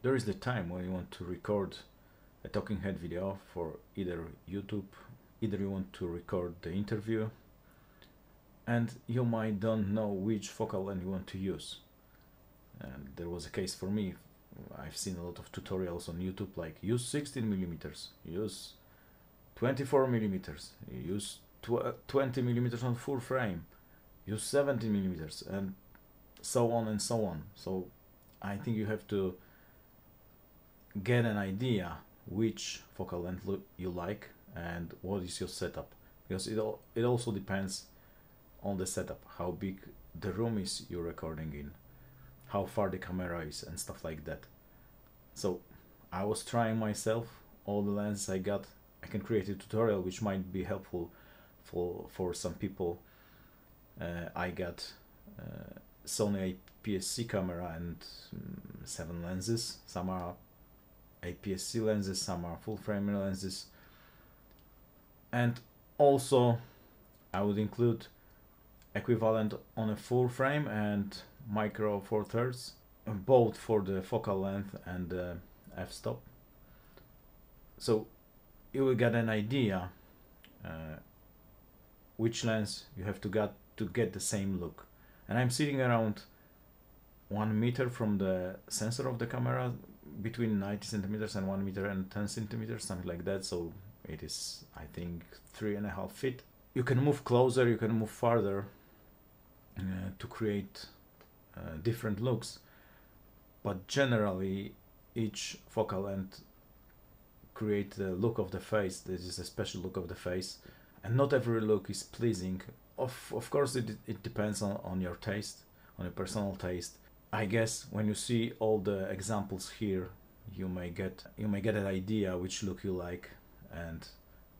There is the time when you want to record a talking head video for either YouTube, either you want to record the interview, and you might don't know which focal length you want to use. And there was a case for me. I've seen a lot of tutorials on YouTube like use 16 millimeters, use 24 millimeters, use 20 millimeters on full frame, use 70 millimeters, and so on and so on. So I think you have to get an idea which focal length you like and what is your setup, because it also depends on the setup, how big the room is you're recording in, how far the camera is, and stuff like that. So I was trying myself all the lenses I got. I can create a tutorial which might be helpful for some people. I got Sony Aps-C camera and 7 lenses. Some are Aps-C lenses, some are full frame lenses, and also I would include equivalent on a full frame and micro four thirds, both for the focal length and the f-stop. So you will get an idea which lens you have to get the same look. And I'm sitting around 1 meter from the sensor of the camera, between 90 centimeters and 1 meter and 10 centimeters, something like that. So it is, I think, 3.5 feet. You can move closer, you can move farther to create different looks, but generally each focal length create the look of the face. This is a special look of the face, and not every look is pleasing. Of course it depends on your taste, on your personal taste. I guess when you see all the examples here, you may get an idea which look you like and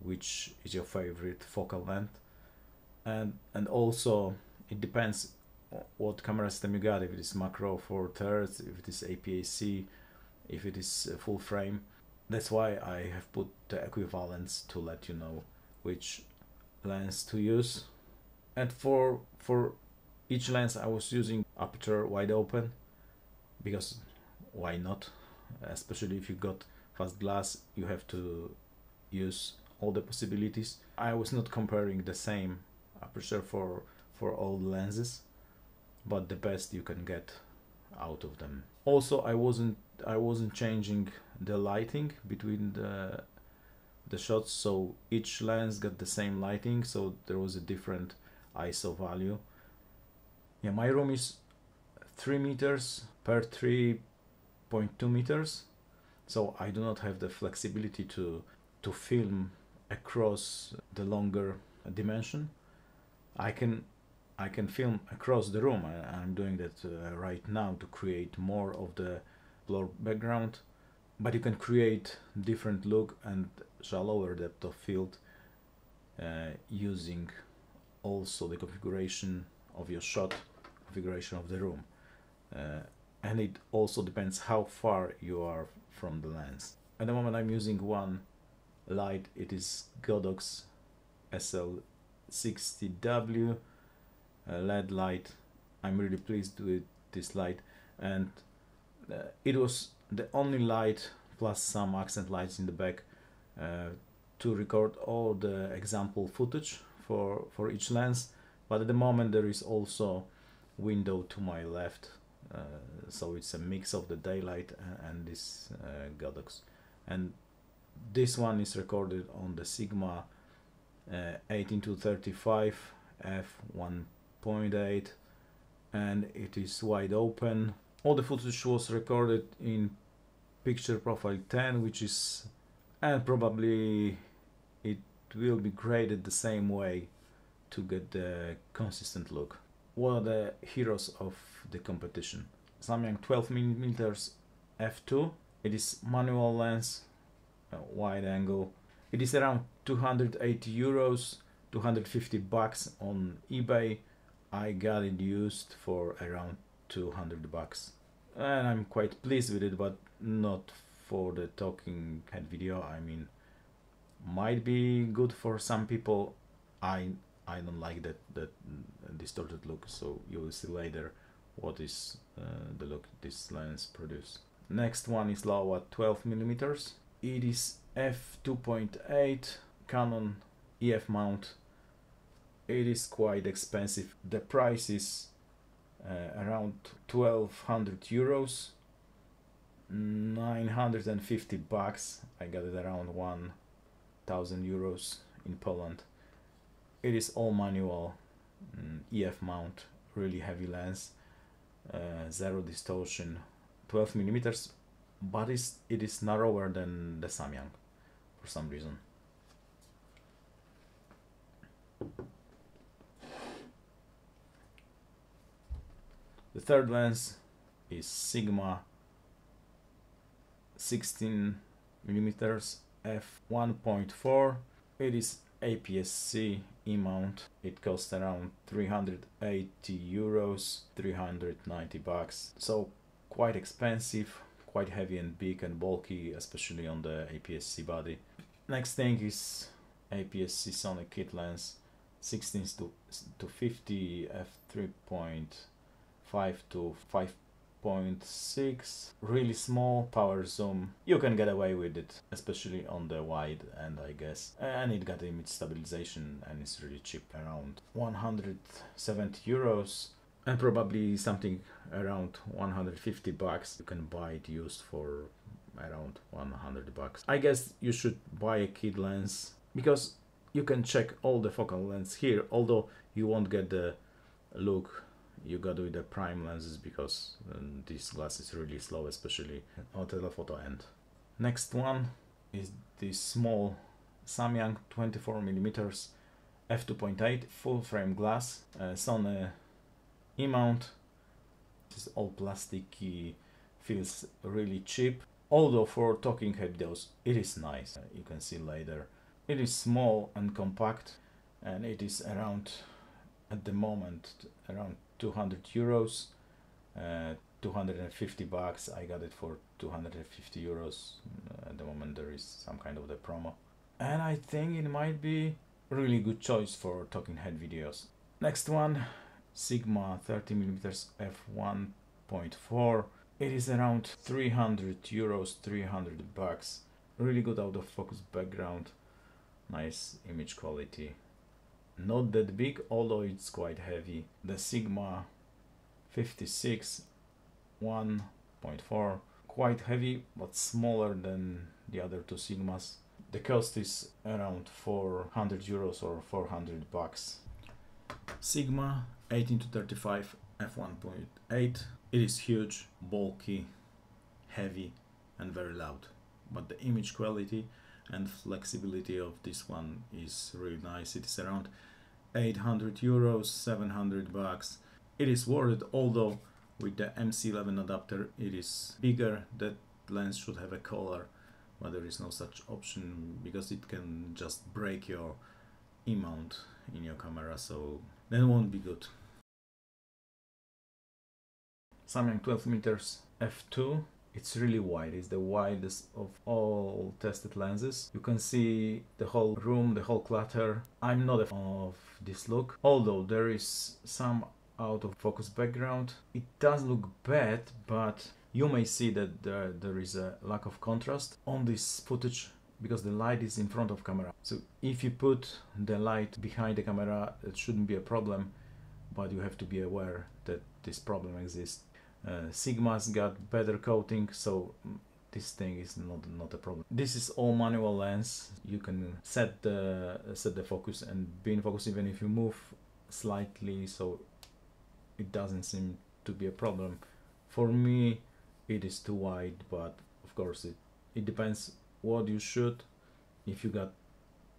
which is your favorite focal length. And also it depends what camera system you got, if it is macro four thirds, if it is Aps-C, if it is full frame. That's why I have put the equivalents to let you know which lens to use. And for each lens I was using aperture wide open, because why not? Especially if you got fast glass, you have to use all the possibilities. I was not comparing the same aperture for all the lenses, but the best you can get out of them. Also, I wasn't changing the lighting between the shots, so each lens got the same lighting, so there was a different ISO value. Yeah, my room is 3 meters per 3.2 meters, so I do not have the flexibility to film across the longer dimension. I can film across the room. I'm doing that right now to create more of the blur background, but you can create different look and shallower depth of field using also the configuration of your shot, configuration of the room, and it also depends how far you are from the lens. At the moment I'm using one light. It is Godox SL60W LED light. I'm really pleased with this light, and it was the only light plus some accent lights in the back to record all the example footage for each lens. But at the moment there is also window to my left, so it's a mix of the daylight and this Godox. And this one is recorded on the Sigma 18-35 f1.8, and it is wide open. All the footage was recorded in picture profile 10, which is, and probably it will be graded the same way to get the consistent look. What are the heroes of the competition? Samyang 12mm f2. It is manual lens, wide angle. It is around 280 euros, 250 bucks on eBay. I got it used for around 200 bucks, and I'm quite pleased with it, but not for the talking head video. I mean, might be good for some people. I don't like that distorted look, so you will see later what is the look this lens produces. Next one is low at 12 millimeters. It is f2.8 Canon EF mount. It is quite expensive. The price is around 1200 euros, 950 bucks. I got it around 1000 euros in Poland. It is all manual EF mount, really heavy lens, zero distortion, 12 millimeters, but it is narrower than the Samyang for some reason. The third lens is Sigma 16 millimeters f1.4. It is Aps-C E-mount. It costs around 380 euros, 390 bucks. So quite expensive, quite heavy and big and bulky, especially on the Aps-C body. Next thing is Aps-C Sony kit lens, 16 to 50 f3.5 to 5.6, really small, power zoom. You can get away with it, especially on the wide end, I guess. And it got image stabilization and it's really cheap, around 170 euros, and probably something around 150 bucks. You can buy it used for around 100 bucks. I guess you should buy a kit lens because you can check all the focal lengths here, although you won't get the look you got with the prime lenses because this glass is really slow, especially on telephoto end. Next one is this small Samyang 24mm f2.8 full frame glass, Sony E-mount. This is all plasticky, feels really cheap, although for talking head videos it is nice. You can see later. It is small and compact, and it is around, at the moment, around 200 euros, 250 bucks. I got it for 250 euros. At the moment there is some kind of the promo, and I think it might be a really good choice for talking head videos. Next one, Sigma 30mm f1.4. It is around 300 euros, 300 bucks. Really good out of focus background, nice image quality. Not that big, although it's quite heavy. The Sigma 56 1.4, quite heavy but smaller than the other two Sigmas. The cost is around 400 euros or 400 bucks. Sigma 18 to 35 f1.8. It is huge, bulky, heavy and very loud, but the image quality and flexibility of this one is really nice. It is around 800 euros, 700 bucks. It is worth it, although with the MC11 adapter it is bigger. That lens should have a collar, but there is no such option because it can just break your E-mount in your camera, so that won't be good. Samyang 12mm f2. It's really wide. It's the widest of all tested lenses. You can see the whole room, the whole clutter. I'm not a fan of this look, although there is some out of focus background. It does look bad, but you may see that there is a lack of contrast on this footage because the light is in front of camera. So if you put the light behind the camera, it shouldn't be a problem, but you have to be aware that this problem exists. Sigma's got better coating, so this thing is not a problem. This is all manual lens. You can set the focus and be in focus even if you move slightly, so it doesn't seem to be a problem. For me it is too wide, but of course it depends what you shoot. If you got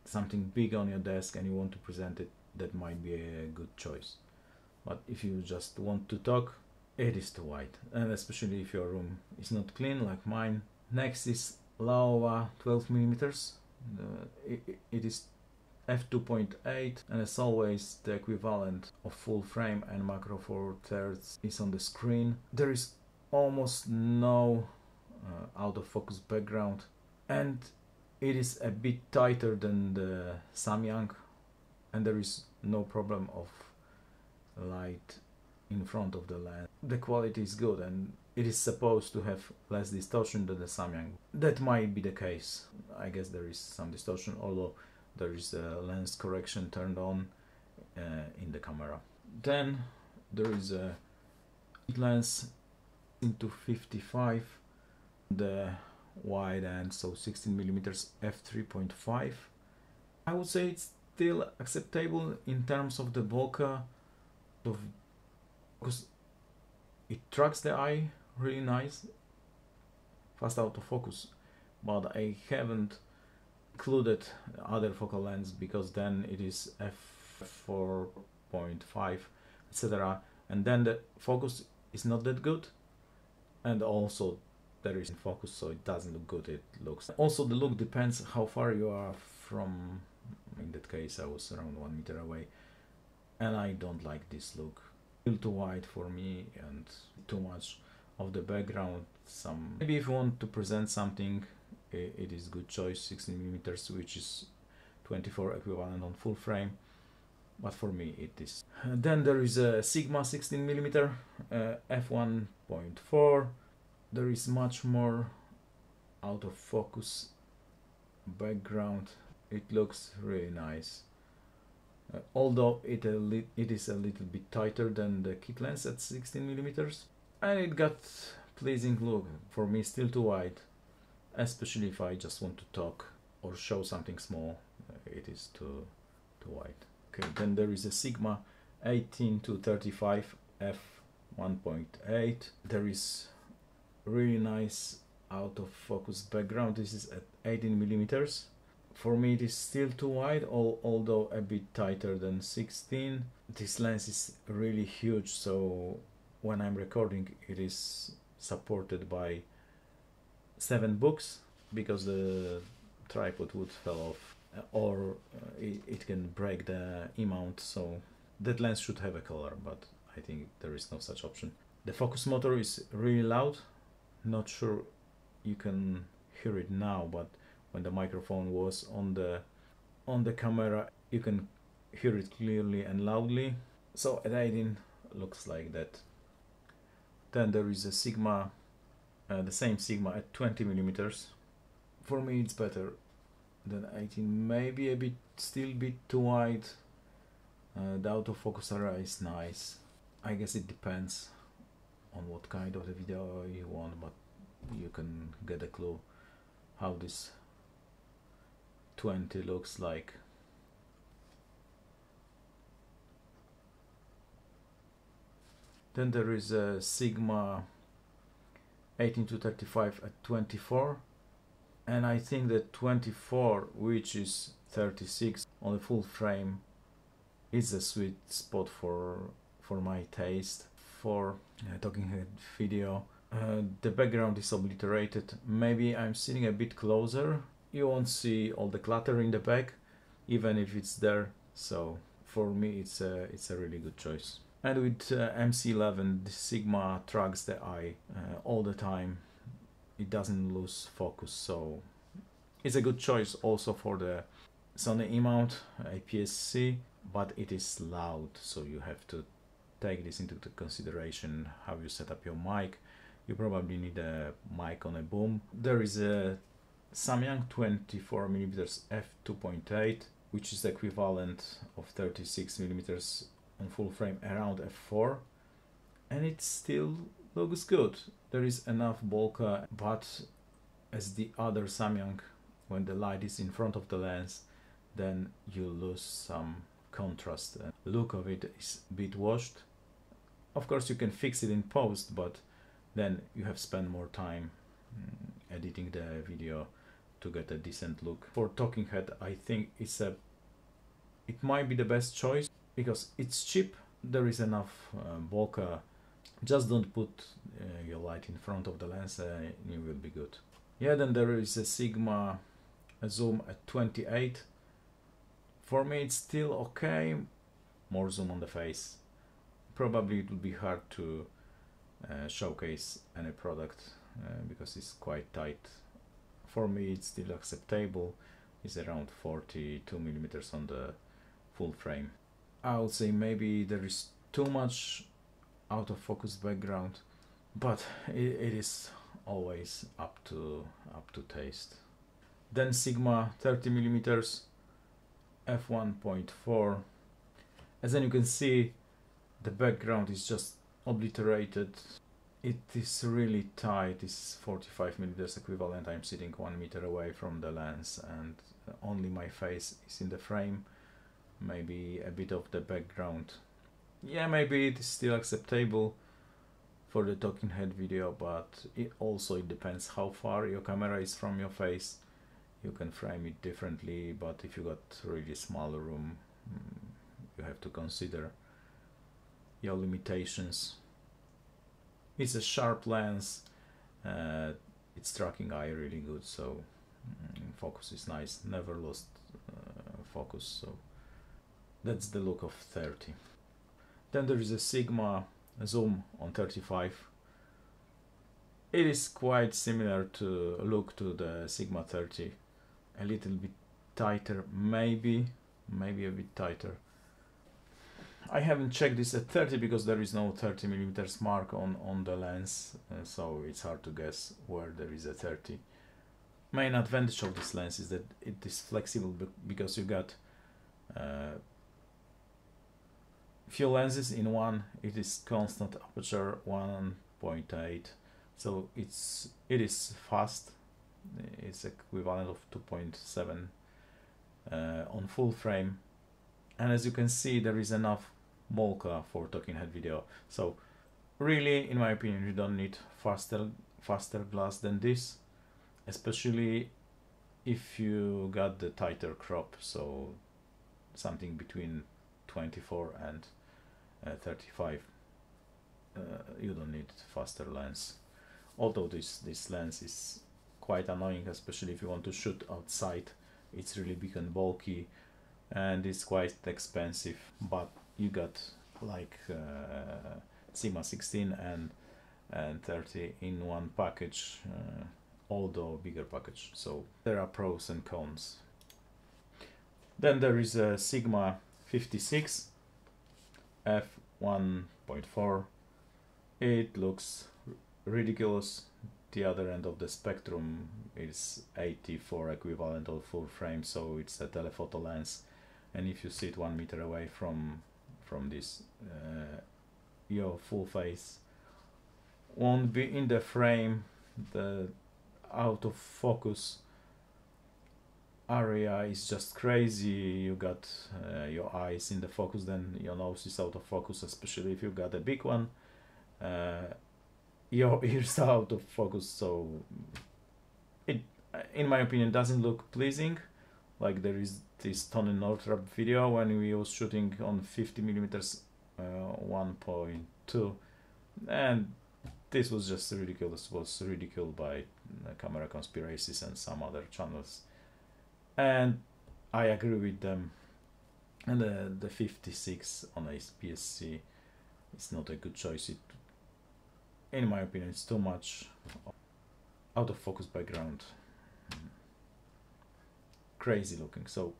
something big on your desk and you want to present it, that might be a good choice. But if you just want to talk, it is too wide, and especially if your room is not clean like mine. Next is Laowa 12mm. It is f2.8, and as always the equivalent of full frame and macro four thirds is on the screen. There is almost no out of focus background, and it is a bit tighter than the Samyang, and there is no problem of light in front of the lens. The quality is good, and it is supposed to have less distortion than the Samyang. That might be the case. I guess there is some distortion, although there is a lens correction turned on in the camera. Then there is a lens into 55, the wide end, so 16mm f3.5. I would say it's still acceptable in terms of the bokeh, because it tracks the eye really nice, fast autofocus, but I haven't included other focal lengths because then it is f4.5, etc., and then the focus is not that good, and also there is focus, so it doesn't look good. It looks also, the look depends how far you are from. In that case I was around 1 meter away, and I don't like this look. Still too wide for me and too much of the background. Maybe if you want to present something, it is good choice, 16mm, which is 24 equivalent on full frame, but for me it is. Then there is a Sigma 16mm f1.4. There is much more out of focus background. It looks really nice, although it is a little bit tighter than the kit lens at 16mm, and it got pleasing look. For me still too wide, especially if I just want to talk or show something small. It is too wide. Okay, then there is a Sigma 18-35 f1.8. There is really nice out of focus background. This is at 18mm. For me it is still too wide, although a bit tighter than 16. This lens is really huge, so when I'm recording it is supported by 7 books, because the tripod would fall off, or it can break the E-mount, so that lens should have a color, but I think there is no such option. The focus motor is really loud. Not sure you can hear it now, but when the microphone was on the camera, you can hear it clearly and loudly. So at 18 looks like that. Then there is a Sigma, the same Sigma at 20mm. For me it's better than 18, maybe still a bit too wide. The autofocus area is nice. I guess it depends on what kind of the video you want, but you can get a clue how this 20 looks like. Then there is a Sigma 18-35 at 24, and I think that 24, which is 36 on the full frame, is a sweet spot for my taste. For talking head video, the background is obliterated. Maybe I'm sitting a bit closer, you won't see all the clutter in the back, even if it's there. So for me it's a really good choice. And with MC11, the Sigma tracks the eye all the time. It doesn't lose focus, so it's a good choice also for the Sony E-mount Aps-C, but it is loud, so you have to take this into consideration how you set up your mic. You probably need a mic on a boom. There is a Samyang 24mm f2.8, which is equivalent of 36mm on full frame around f4, and it still looks good. There is enough bokeh, but as the other Samyang, when the light is in front of the lens, then you lose some contrast. The look of it is a bit washed. Of course you can fix it in post, but then you have spent more time editing the video to get a decent look. For talking head, I think it might be the best choice because it's cheap. There is enough bokeh. Just don't put your light in front of the lens and you will be good. Yeah, then there is a Sigma zoom at 28. For me it's still okay. More zoom on the face. Probably it would be hard to showcase any product because it's quite tight. For me it's still acceptable. It's around 42mm on the full frame. I would say maybe there is too much out of focus background. but it is always up to taste. Then Sigma 30mm f1.4. As then you can see, the background is just obliterated. It is really tight. It's 45mm equivalent. I'm sitting 1 meter away from the lens and only my face is in the frame. Maybe a bit of the background. Yeah, maybe it is still acceptable for the talking head video, but it depends how far your camera is from your face. You can frame it differently, but if you got really small room, you have to consider your limitations. It's a sharp lens, it's tracking eye really good, so focus is nice, never lost focus, so that's the look of 30. Then there is a Sigma zoom on 35. It is quite similar to look to the Sigma 30, a little bit tighter, maybe a bit tighter. I haven't checked this at 30 because there is no 30mm mark on the lens, so it's hard to guess where there is a 30. Main advantage of this lens is that it is flexible because you got few lenses in one. It is constant aperture 1.8, so it is fast. It's equivalent of 2.7 on full frame, and as you can see, there is enough bokeh for talking head video. So really, in my opinion, you don't need faster glass than this, especially if you got the tighter crop, so something between 24 and 35. You don't need faster lens, although this lens is quite annoying, especially if you want to shoot outside. It's really big and bulky and it's quite expensive, but you got like Sigma 16 and 30 in one package, although bigger package, so there are pros and cons. Then there is a Sigma 56 f1.4. It looks ridiculous. The other end of the spectrum is 84 equivalent of full frame, so it's a telephoto lens, and if you sit 1 meter away from this, your full face won't be in the frame. The out of focus area is just crazy. You got your eyes in the focus, then your nose is out of focus, especially if you got a big one. Your ears are out of focus, so it, in my opinion, doesn't look pleasing. Like there is this Tony Northrup video when we was shooting on 50mm 1.2, and this was just ridiculous. Was ridiculed by Camera Conspiracies and some other channels, and I agree with them. And the 56 on Aps-C is not a good choice. In my opinion, it's too much out of focus background, crazy looking. So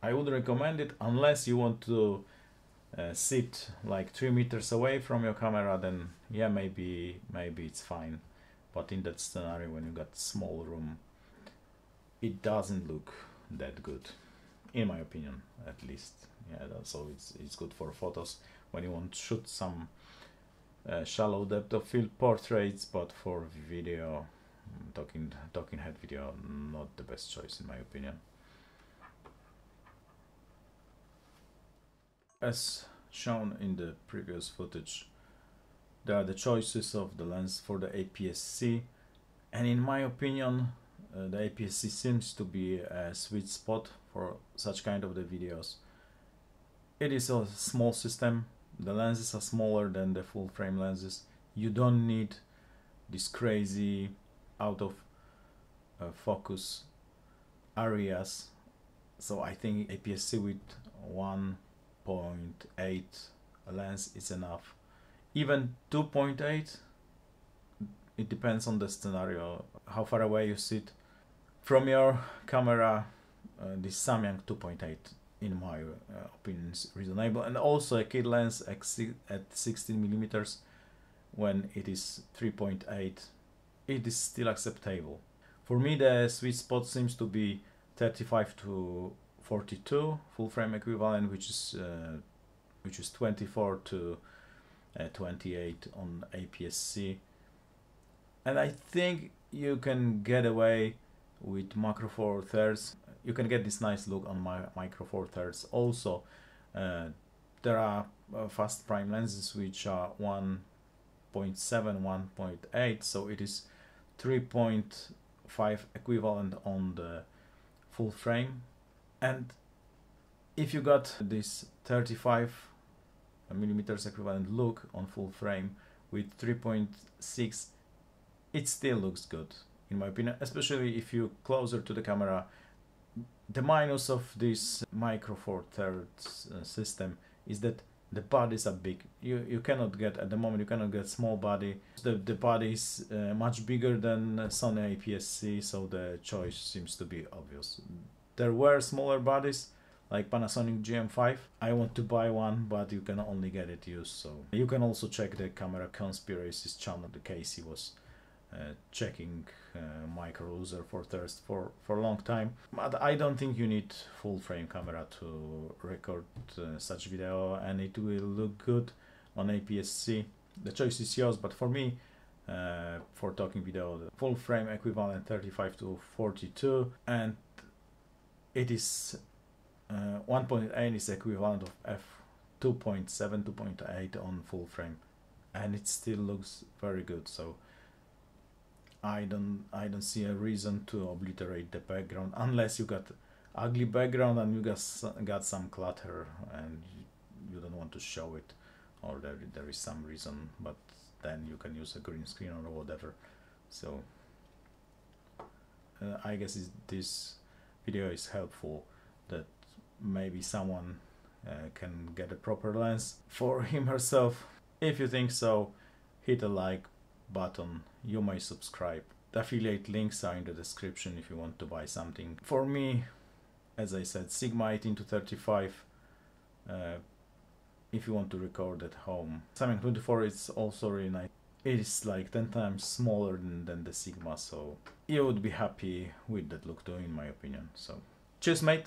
I would recommend it unless you want to sit like 3 meters away from your camera. Then yeah, maybe it's fine, but in that scenario when you got small room, it doesn't look that good, in my opinion, at least. Yeah, so it's good for photos when you want to shoot some shallow depth of field portraits, but for video, talking head video, not the best choice in my opinion. As shown in the previous footage, there are the choices of the lens for the Aps-C, and in my opinion, the Aps-C seems to be a sweet spot for such kind of the videos. It is a small system. The lenses are smaller than the full frame lenses. You don't need this crazy out of focus areas. So I think Aps-C with 1.8 lens is enough. Even 2.8, it depends on the scenario, how far away you sit from your camera. This Samyang 2.8 in my opinion is reasonable, and also a kit lens at 16mm when it is 3.8, it is still acceptable. For me, the sweet spot seems to be 35 to 42 full frame equivalent, which is 24 to 28 on Aps-C, and I think you can get away with macro four thirds. You can get this nice look on my micro four thirds. Also, there are fast prime lenses which are 1.7, 1.8, so it is 3.5 equivalent on the full frame. And if you got this 35 millimeters equivalent look on full frame with 3.6, it still looks good in my opinion, especially if you're closer to the camera. The minus of this micro four thirds system is that the bodies are big. You cannot get, at the moment, you cannot get small body. The body is much bigger than Sony Aps-C, so the choice seems to be obvious. There were smaller bodies like Panasonic GM5. I want to buy one, but you can only get it used. So you can also check the Camera Conspiracies channel. The Casey was checking micro user for thirst for a long time, but I don't think you need full frame camera to record such video, and it will look good on Aps-C. The choice is yours, but for me, for talking video, the full frame equivalent 35 to 42, and it is 1.8 is equivalent of f2.7, 2.8 on full frame, and it still looks very good. So I don't see a reason to obliterate the background, unless you got ugly background and you got some clutter and you don't want to show it, or there is some reason, but then you can use a green screen or whatever. So I guess this video is helpful, that maybe someone can get a proper lens for him herself. If you think so, hit a like button. You may subscribe. The affiliate links are in the description if you want to buy something. For me, as I said, Sigma 18-35 if you want to record at home. Samyang 24 is also really nice. It is like 10 times smaller than the Sigma, so you would be happy with that look too, in my opinion. So cheers, mate.